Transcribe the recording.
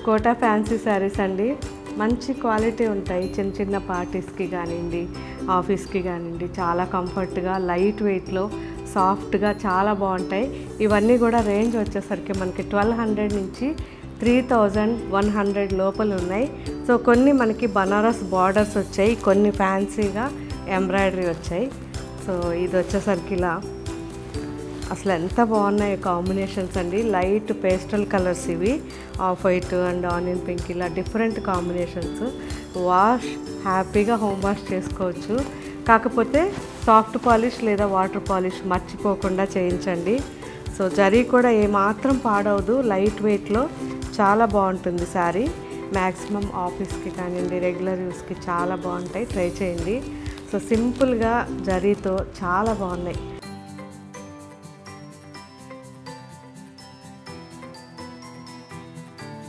Quota fancy saris అండి. మంచి quality ఉంటాయి. చిన్న చిన్న పార్టీస్కి కానివ్వండి, ఆఫీస్కి కానివ్వండి, చాలా కంఫర్ట్గా లైట్ వెయిట్లో సాఫ్ట్గా చాలా బాగుంటాయి. ఇవన్నీ కూడా రేంజ్ వచ్చేసరికి మనకి 1200 నుంచి 3100 లోపల ఉన్నాయి. సో కొన్ని మనకి బనారస్ బార్డర్స్ వచ్చాయి, కొన్ని ఫ్యాన్సీగా ఎంబ్రాయిడరీ వచ్చాయి. సో ఇది వచ్చేసరికి ఇలా అసలు ఎంత బాగున్నాయి కాంబినేషన్స్ అండి. లైట్ పేస్టల్ కలర్స్ ఇవి, off white and onion pink, ఇలా డిఫరెంట్ కాంబినేషన్స్. వాష్ హ్యాపీగా హోమ్ వాష్ చేసుకోవచ్చు. కాకపోతే సాఫ్ట్ పాలిష్ లేదా వాటర్ పాలిష్ మర్చిపోకుండా చేయించండి. సో జరీ కూడా ఏమాత్రం పాడవదు, లైట్ వెయిట్లో చాలా బాగుంటుంది శారీ. మ్యాక్సిమం ఆఫీస్కి కానివ్వండి, రెగ్యులర్ యూస్కి చాలా బాగుంటాయి, ట్రై చేయండి. సో సింపుల్గా జరీతో చాలా బాగున్నాయి.